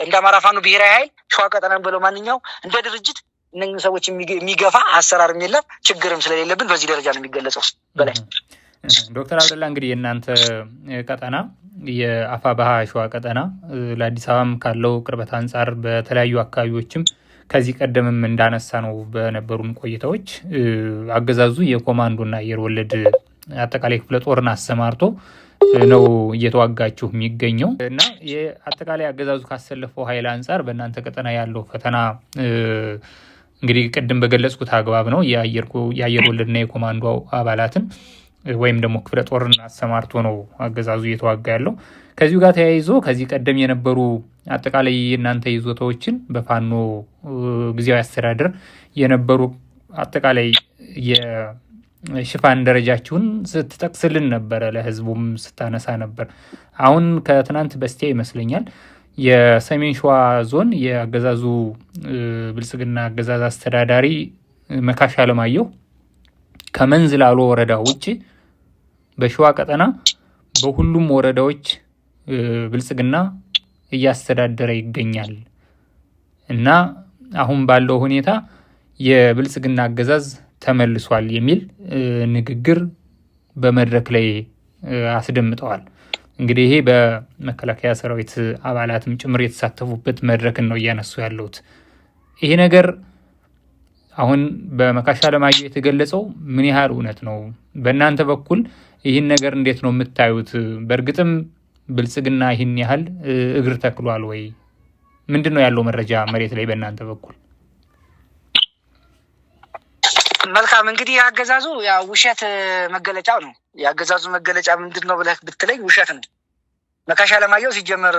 እንደ አማራ ፋኖ ብሔራዊ ኃይል ሸዋ ቀጠናን ብለው ማንኛው እንደ ድርጅት እነኝህ ሰዎች የሚገፋ አሰራርም የለም፣ ችግርም ስለሌለብን በዚህ ደረጃ ነው የሚገለጸው። በላይ ዶክተር አብደላ እንግዲህ የእናንተ ቀጠና የአፋባሃ ሸዋ ቀጠና ለአዲስ አበባም ካለው ቅርበት አንጻር በተለያዩ አካባቢዎችም ከዚህ ቀደምም እንዳነሳ ነው በነበሩን ቆይታዎች አገዛዙ የኮማንዶና አየር ወለድ አጠቃላይ ክፍለ ጦርን አሰማርቶ ነው እየተዋጋችሁ የሚገኘው እና የአጠቃላይ አገዛዙ ካሰለፈው ኃይል አንጻር በእናንተ ቀጠና ያለው ፈተና እንግዲህ ቅድም በገለጽኩት አግባብ ነው። የአየር ወለድና የኮማንዶ አባላትን ወይም ደግሞ ክፍለ ጦርን አሰማርቶ ነው አገዛዙ እየተዋጋ ያለው። ከዚሁ ጋር ተያይዞ ከዚህ ቀደም የነበሩ አጠቃላይ የእናንተ ይዞታዎችን በፋኖ ጊዜያዊ አስተዳደር የነበሩ አጠቃላይ የሽፋን ደረጃችሁን ስትጠቅስልን ነበረ፣ ለህዝቡም ስታነሳ ነበር። አሁን ከትናንት በስቲያ ይመስለኛል የሰሜን ሸዋ ዞን የአገዛዙ ብልጽግና አገዛዝ አስተዳዳሪ መካሻ አለማየሁ ከመንዝላሎ ወረዳ ውጭ በሸዋ ቀጠና በሁሉም ወረዳዎች ብልጽግና እያስተዳደረ ይገኛል እና አሁን ባለው ሁኔታ የብልጽግና አገዛዝ ተመልሷል የሚል ንግግር በመድረክ ላይ አስደምጠዋል። እንግዲህ ይሄ በመከላከያ ሰራዊት አባላትም ጭምር የተሳተፉበት መድረክን ነው እያነሱ ያለሁት። ይሄ ነገር አሁን በመካሻ አለማየሁ የተገለጸው ምን ያህል እውነት ነው? በእናንተ በኩል ይህን ነገር እንዴት ነው የምታዩት? በእርግጥም ብልጽግና ይህን ያህል እግር ተክሏል ወይ? ምንድን ነው ያለው መረጃ መሬት ላይ በእናንተ በኩል? መልካም እንግዲህ አገዛዙ ያው ውሸት መገለጫው ነው። የአገዛዙ መገለጫ ምንድን ነው ብለህ ብትለኝ ውሸት ነው። መካሻ አለማየሁ ሲጀመር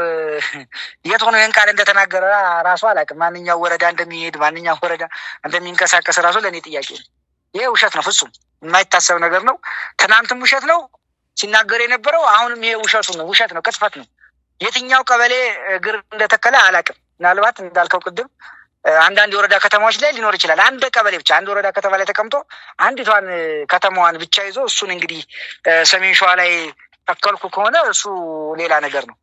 የት ሆኖ ይህን ቃል እንደተናገረ ራሱ አላውቅም። ማንኛው ወረዳ እንደሚሄድ ማንኛው ወረዳ እንደሚንቀሳቀስ ራሱ ለእኔ ጥያቄ ነው። ይሄ ውሸት ነው፣ ፍጹም የማይታሰብ ነገር ነው። ትናንትም ውሸት ነው ሲናገር የነበረው፣ አሁንም ይሄ ውሸቱ ነው፣ ውሸት ነው፣ ቅጥፈት ነው። የትኛው ቀበሌ እግር እንደተከለ አላውቅም። ምናልባት እንዳልከው ቅድም አንዳንድ የወረዳ ከተማዎች ላይ ሊኖር ይችላል። አንድ ቀበሌ ብቻ አንድ ወረዳ ከተማ ላይ ተቀምጦ አንዲቷን ከተማዋን ብቻ ይዞ እሱን እንግዲህ ሰሜን ሸዋ ላይ ተከልኩ ከሆነ እሱ ሌላ ነገር ነው።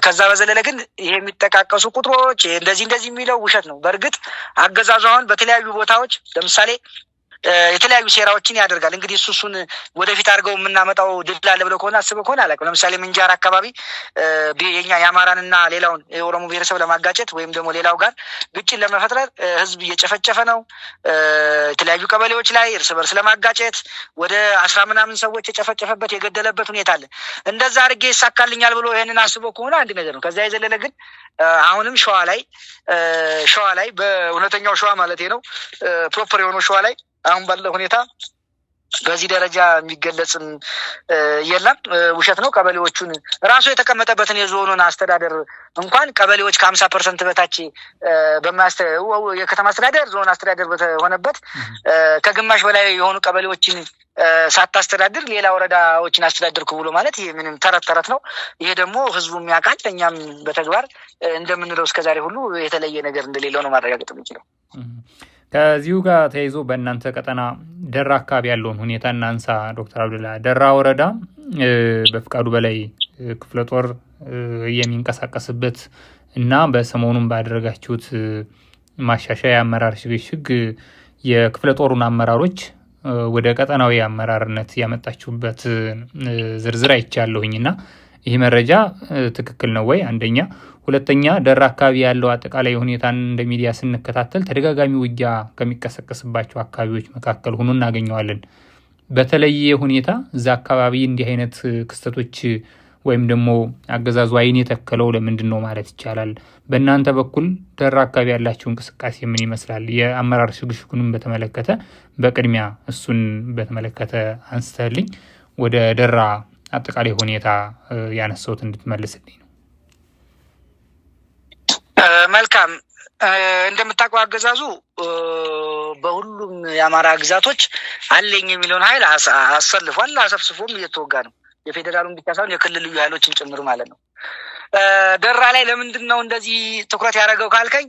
ከዛ በዘለለ ግን ይሄ የሚጠቃቀሱ ቁጥሮች እንደዚህ የሚለው ውሸት ነው። በእርግጥ አገዛዙ አሁን በተለያዩ ቦታዎች ለምሳሌ የተለያዩ ሴራዎችን ያደርጋል። እንግዲህ እሱን ወደፊት አድርገው የምናመጣው ድል አለ ብለው ከሆነ አስበው ከሆነ አላውቅም። ለምሳሌ ምንጃር አካባቢ የኛ የአማራንና ሌላውን የኦሮሞ ብሔረሰብ ለማጋጨት ወይም ደግሞ ሌላው ጋር ግጭት ለመፈጠር ህዝብ እየጨፈጨፈ ነው። የተለያዩ ቀበሌዎች ላይ እርስ በርስ ለማጋጨት ወደ 10 ምናምን ሰዎች የጨፈጨፈበት የገደለበት ሁኔታ አለ። እንደዛ አድርጌ ይሳካልኛል ብሎ ይሄንን አስበው ከሆነ አንድ ነገር ነው። ከዛ የዘለለ ግን አሁንም ሸዋ ላይ በእውነተኛው ሸዋ ማለት ነው ፕሮፐር የሆነው ሸዋ ላይ አሁን ባለው ሁኔታ በዚህ ደረጃ የሚገለጽም የለም። ውሸት ነው። ቀበሌዎቹን ራሱ የተቀመጠበትን የዞኑን አስተዳደር እንኳን ቀበሌዎች ከ50% በታች የከተማ አስተዳደር ዞን አስተዳደር በሆነበት ከግማሽ በላይ የሆኑ ቀበሌዎችን ሳታስተዳድር ሌላ ወረዳዎችን አስተዳደርኩ ብሎ ማለት ይሄ ምንም ተረት ነው። ይሄ ደግሞ ህዝቡም ያውቃል፣ እኛም በተግባር እንደምንለው እስከዛሬ ሁሉ የተለየ ነገር እንደሌለው ነው ማረጋገጥ የምንችለው። ከዚሁ ጋር ተያይዞ በእናንተ ቀጠና ደራ አካባቢ ያለውን ሁኔታ እናንሳ። ዶክተር አብዱላ ደራ ወረዳ በፍቃዱ በላይ ክፍለ ጦር የሚንቀሳቀስበት እና በሰሞኑን ባደረጋችሁት ማሻሻያ አመራር ሽግሽግ የክፍለ ጦሩን አመራሮች ወደ ቀጠናዊ አመራርነት ያመጣችሁበት ዝርዝር አይቻለሁኝና ይህ መረጃ ትክክል ነው ወይ? አንደኛ። ሁለተኛ ደራ አካባቢ ያለው አጠቃላይ ሁኔታን እንደ ሚዲያ ስንከታተል ተደጋጋሚ ውጊያ ከሚቀሰቀስባቸው አካባቢዎች መካከል ሆኖ እናገኘዋለን። በተለየ ሁኔታ እዛ አካባቢ እንዲህ አይነት ክስተቶች ወይም ደግሞ አገዛዙ አይን የተከለው ለምንድን ነው ማለት ይቻላል? በእናንተ በኩል ደራ አካባቢ ያላችሁ እንቅስቃሴ ምን ይመስላል? የአመራር ሽግሽጉንም በተመለከተ በቅድሚያ እሱን በተመለከተ አንስተልኝ ወደ ደራ አጠቃላይ ሁኔታ ያነሳውት እንድትመልስልኝ ነው። መልካም። እንደምታውቀው አገዛዙ በሁሉም የአማራ ግዛቶች አለኝ የሚለውን ኃይል አሰልፏል። አሰፍስፎም እየተወጋ ነው። የፌዴራሉን ብቻ ሳይሆን የክልል ልዩ ኃይሎችን ጭምር ማለት ነው። ደራ ላይ ለምንድን ነው እንደዚህ ትኩረት ያደረገው ካልከኝ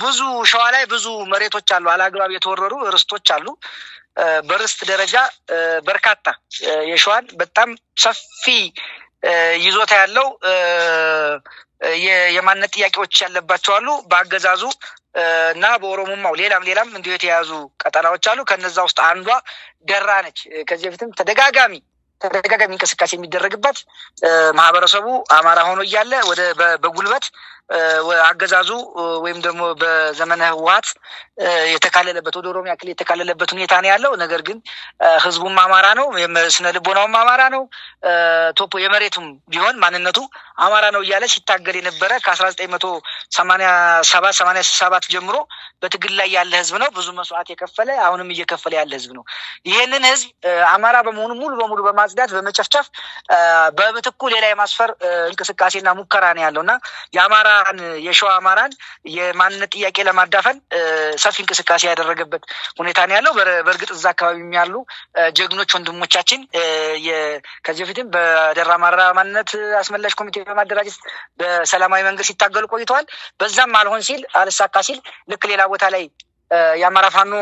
ብዙ ሸዋ ላይ ብዙ መሬቶች አሉ፣ አላግባብ የተወረሩ ርስቶች አሉ። በርስት ደረጃ በርካታ የሸዋን በጣም ሰፊ ይዞታ ያለው የማንነት ጥያቄዎች ያለባቸው አሉ። በአገዛዙ እና በኦሮሞማው ሌላም እንዲሁ የተያዙ ቀጠናዎች አሉ። ከነዛ ውስጥ አንዷ ደራ ነች። ከዚህ በፊትም ተደጋጋሚ እንቅስቃሴ የሚደረግበት ማህበረሰቡ አማራ ሆኖ እያለ ወደ በጉልበት አገዛዙ ወይም ደግሞ በዘመነ ህወሓት የተካለለበት ወደ ኦሮሚያ ክልል የተካለለበት ሁኔታ ነው ያለው። ነገር ግን ህዝቡም አማራ ነው፣ ስነ ልቦናውም አማራ ነው፣ የመሬቱም ቢሆን ማንነቱ አማራ ነው እያለ ሲታገል የነበረ ከ1987 ጀምሮ በትግል ላይ ያለ ህዝብ ነው። ብዙ መስዋዕት የከፈለ አሁንም እየከፈለ ያለ ህዝብ ነው። ይህንን ህዝብ አማራ በመሆኑ ሙሉ በሙሉ በማጽዳት በመጨፍጨፍ በምትኩ ሌላ የማስፈር እንቅስቃሴና ሙከራ ነው ያለውና የሸዋ አማራን የማንነት ጥያቄ ለማዳፈን ሰፊ እንቅስቃሴ ያደረገበት ሁኔታ ነው ያለው። በእርግጥ እዛ አካባቢ ያሉ ጀግኖች ወንድሞቻችን ከዚህ በፊትም በደራ አማራ ማንነት አስመላሽ ኮሚቴ በማደራጀት በሰላማዊ መንገድ ሲታገሉ ቆይተዋል። በዛም አልሳካ ሲል ልክ ሌላ ቦታ ላይ የአማራ ፋኖ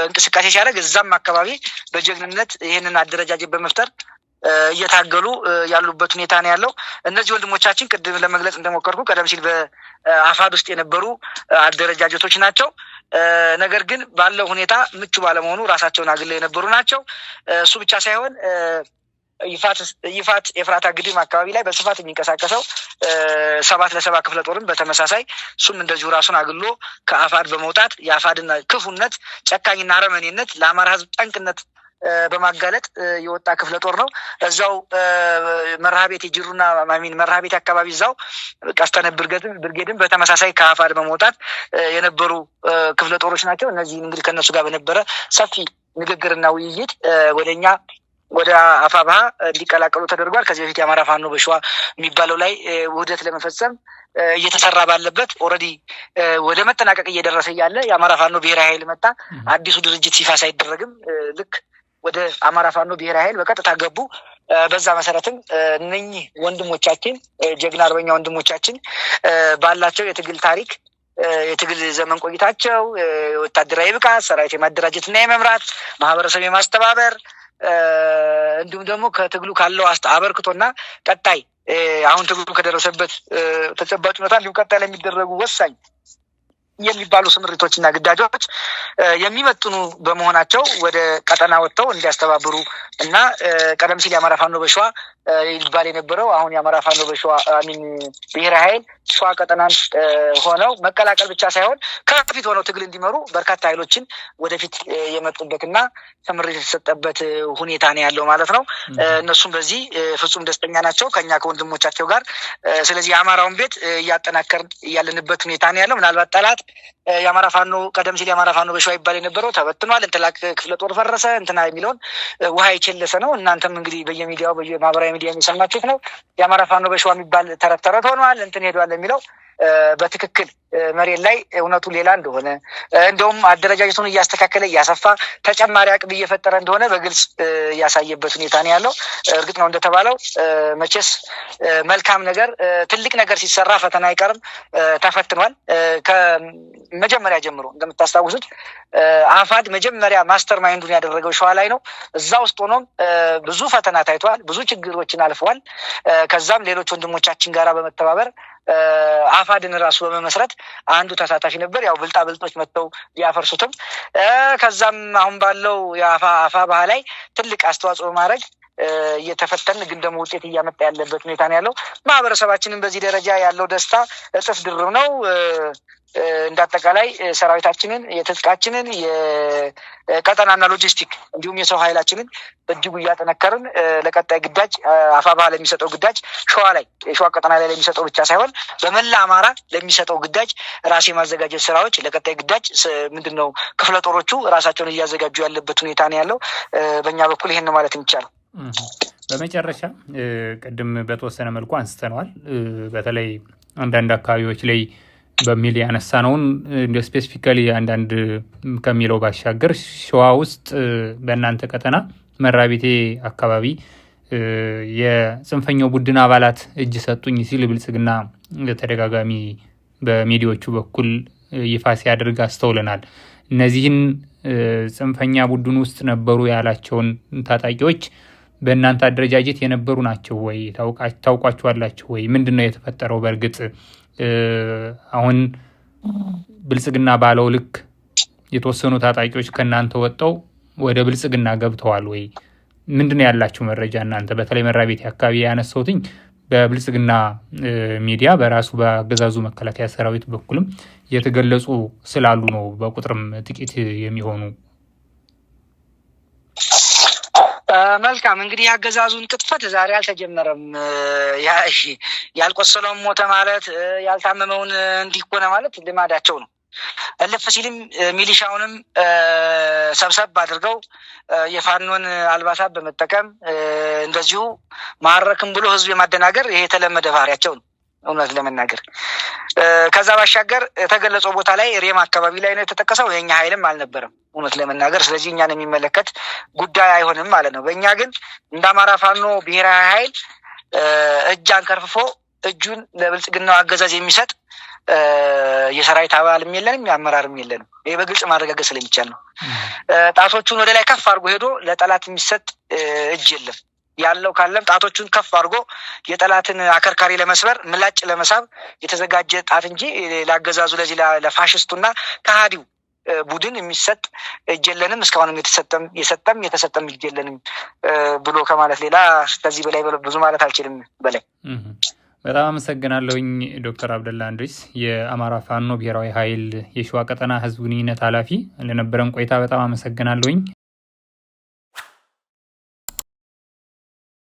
እንቅስቃሴ ሲያደርግ እዛም አካባቢ በጀግንነት ይህንን አደረጃጀት በመፍጠር እየታገሉ ያሉበት ሁኔታ ነው ያለው። እነዚህ ወንድሞቻችን ቅድም ለመግለጽ እንደሞከርኩ ቀደም ሲል በአፋድ ውስጥ የነበሩ አደረጃጀቶች ናቸው። ነገር ግን ባለው ሁኔታ ምቹ ባለመሆኑ ራሳቸውን አግለው የነበሩ ናቸው። እሱ ብቻ ሳይሆን ይፋት ኤፍራታ ግድም አካባቢ ላይ በስፋት የሚንቀሳቀሰው 7 ክፍለ ጦርም በተመሳሳይ እሱም እንደዚሁ ራሱን አግሎ ከአፋድ በመውጣት የአፋድና ክፉነት፣ ጨካኝና አረመኔነት ለአማራ ህዝብ ጠንቅነት በማጋለጥ የወጣ ክፍለ ጦር ነው። እዛው መርሃቤት የጅሩና መርሃቤት አካባቢ እዛው ቀስተነ ብርጌድም በተመሳሳይ ከአፋድ በመውጣት የነበሩ ክፍለ ጦሮች ናቸው። እነዚህ እንግዲህ ከነሱ ጋር በነበረ ሰፊ ንግግርና ውይይት ወደ አፋብሃ እንዲቀላቀሉ ተደርጓል። ከዚህ በፊት የአማራ ፋኖ በሸዋ የሚባለው ላይ ውህደት ለመፈጸም እየተሰራ ባለበት ኦልሬዲ ወደ መጠናቀቅ እየደረሰ ያለ የአማራ ፋኖ ብሔራዊ ኃይል መጣ። አዲሱ ድርጅት ይፋ ሳይደረግም ልክ ወደ አማራ ፋኖ ብሔራዊ ኃይል በቀጥታ ገቡ። በዛ መሰረትም እነኚህ ወንድሞቻችን ጀግና አርበኛ ወንድሞቻችን ባላቸው የትግል ታሪክ የትግል ዘመን ቆይታቸው ወታደራዊ ብቃት፣ ሰራዊት የማደራጀትና የመምራት ማህበረሰብ የማስተባበር እንዲሁም ደግሞ ከትግሉ ካለው አበርክቶና ቀጣይ አሁን ትግሉ ከደረሰበት ተጨባጭ ሁኔታ እንዲሁም ቀጣይ ለሚደረጉ ወሳኝ የሚባሉ ስምሪቶችና ግዳጆች የሚመጥኑ በመሆናቸው ወደ ቀጠና ወጥተው እንዲያስተባብሩ እና ቀደም ሲል የአማራ ፋኖ በሸዋ ይባል የነበረው አሁን የአማራ ፋኖ በሸዋ ብሔራዊ ኃይል ሸዋ ቀጠናን ሆነው መቀላቀል ብቻ ሳይሆን ከፊት ሆነው ትግል እንዲመሩ በርካታ ኃይሎችን ወደፊት የመጡበትና ትምሪት የተሰጠበት ሁኔታ ነው ያለው ማለት ነው። እነሱም በዚህ ፍጹም ደስተኛ ናቸው ከኛ ከወንድሞቻቸው ጋር። ስለዚህ የአማራውን ቤት እያጠናከርን ያለንበት ሁኔታ ነው ያለው። ምናልባት ጠላት የአማራ ፋኖ ቀደም ሲል የአማራ ፋኖ በሸዋ ይባል የነበረው ተበትኗል፣ እንትላክ ክፍለ ጦር ፈረሰ እንትና የሚለውን ውሃ የቸለሰ ነው። እናንተም እንግዲህ በየሚዲያው በየማህበራዊ ሚዲያ የሚሰማችሁት ነው። የአማራ ፋኖ በሸዋ የሚባል ተረት ተረት ሆኗል፣ እንትን ሄዷል የሚለው በትክክል መሬት ላይ እውነቱ ሌላ እንደሆነ እንደውም አደረጃጀቱን እያስተካከለ እያሰፋ ተጨማሪ አቅም እየፈጠረ እንደሆነ በግልጽ ያሳየበት ሁኔታ ነው ያለው። እርግጥ ነው እንደተባለው መቼስ መልካም ነገር ትልቅ ነገር ሲሰራ ፈተና አይቀርም። ተፈትኗል። ከመጀመሪያ ጀምሮ እንደምታስታውሱት አፋድ መጀመሪያ ማስተር ማይንዱን ያደረገው ሸዋ ላይ ነው። እዛ ውስጥ ሆኖም ብዙ ፈተና ታይቷል፣ ብዙ ችግሮችን አልፈዋል። ከዛም ሌሎች ወንድሞቻችን ጋራ በመተባበር አፋድን ራሱ በመመስረት አንዱ ተሳታፊ ነበር። ያው ብልጣ ብልጦች መጥተው ያፈርሱትም ከዛም አሁን ባለው የአፋ ባህላይ ትልቅ አስተዋጽኦ ማድረግ እየተፈተን ግን ደግሞ ውጤት እያመጣ ያለበት ሁኔታ ነው ያለው። ማህበረሰባችንን በዚህ ደረጃ ያለው ደስታ እጥፍ ድርብ ነው። እንዳጠቃላይ ሰራዊታችንን የትጥቃችንን የቀጠናና ሎጂስቲክ እንዲሁም የሰው ኃይላችንን በእጅጉ እያጠነከርን ለቀጣይ ግዳጅ አፋባህ ለሚሰጠው ግዳጅ ሸዋ ላይ የሸዋ ቀጠና ላይ ለሚሰጠው ብቻ ሳይሆን በመላ አማራ ለሚሰጠው ግዳጅ ራሴ ማዘጋጀት ስራዎች ለቀጣይ ግዳጅ ምንድነው ክፍለ ጦሮቹ ራሳቸውን እያዘጋጁ ያለበት ሁኔታ ነው ያለው። በእኛ በኩል ይሄን ማለት የሚቻለው። በመጨረሻ ቅድም በተወሰነ መልኩ አንስተነዋል። በተለይ አንዳንድ አካባቢዎች ላይ በሚል ያነሳነውን እንደ ስፔሲፊካሊ አንዳንድ ከሚለው ባሻገር ሸዋ ውስጥ በእናንተ ቀጠና መራቤቴ አካባቢ የጽንፈኛው ቡድን አባላት እጅ ሰጡኝ ሲል ብልጽግና ተደጋጋሚ በሚዲያዎቹ በኩል ይፋ ሲያደርግ አስተውለናል። እነዚህን ጽንፈኛ ቡድን ውስጥ ነበሩ ያላቸውን ታጣቂዎች በእናንተ አደረጃጀት የነበሩ ናቸው ወይ? ታውቋቸዋላችሁ ወይ? ምንድነው የተፈጠረው? በእርግጥ አሁን ብልጽግና ባለው ልክ የተወሰኑ ታጣቂዎች ከእናንተ ወጣው ወደ ብልጽግና ገብተዋል ወይ? ምንድነው ያላችሁ መረጃ እናንተ? በተለይ መራቤቴ አካባቢ ያነሳውትኝ በብልጽግና ሚዲያ በራሱ በአገዛዙ መከላከያ ሰራዊት በኩልም የተገለጹ ስላሉ ነው። በቁጥርም ጥቂት የሚሆኑ። መልካም እንግዲህ ያገዛዙን ቅጥፈት ዛሬ አልተጀመረም። ያልቆሰለውን ሞተ ማለት ያልታመመውን እንዲሆነ ማለት ልማዳቸው ነው። እልፍ ሲልም ሚሊሻውንም ሰብሰብ አድርገው የፋኖን አልባሳት በመጠቀም እንደዚሁ ማረክም ብሎ ህዝብ የማደናገር ይሄ የተለመደ ባህሪያቸው ነው እውነት ለመናገር። ከዛ ባሻገር የተገለጸው ቦታ ላይ ሬማ አካባቢ ላይ ነው የተጠቀሰው። የኛ ኃይልም አልነበረም እውነት ለመናገር። ስለዚህ እኛን የሚመለከት ጉዳይ አይሆንም ማለት ነው። በእኛ ግን እንደ አማራ ፋኖ ብሔራዊ ኃይል እጅ አንከርፍፎ እጁን ለብልጽግናው አገዛዝ የሚሰጥ የሰራዊት አባልም የለንም፣ የአመራርም የለንም። ይሄ በግልጽ ማረጋገጥ ስለሚቻል ነው። ጣቶቹን ወደ ላይ ከፍ አድርጎ ሄዶ ለጠላት የሚሰጥ እጅ የለም። ያለው ካለም ጣቶቹን ከፍ አድርጎ የጠላትን አከርካሪ ለመስበር ምላጭ ለመሳብ የተዘጋጀ ጣት እንጂ ለአገዛዙ ለዚህ ለፋሽስቱና ከሃዲው ቡድን የሚሰጥ እጅ የለንም። እስካሁንም የተሰጠም እጅ የለንም ብሎ ከማለት ሌላ ከዚህ በላይ ብዙ ማለት አልችልም። በላይ በጣም አመሰግናለሁኝ ዶክተር አብደላ እንድሪስ የአማራ ፋኖ ብሔራዊ ኃይል የሸዋ ቀጠና ህዝብ ግንኙነት ኃላፊ። ለነበረን ቆይታ በጣም አመሰግናለሁኝ።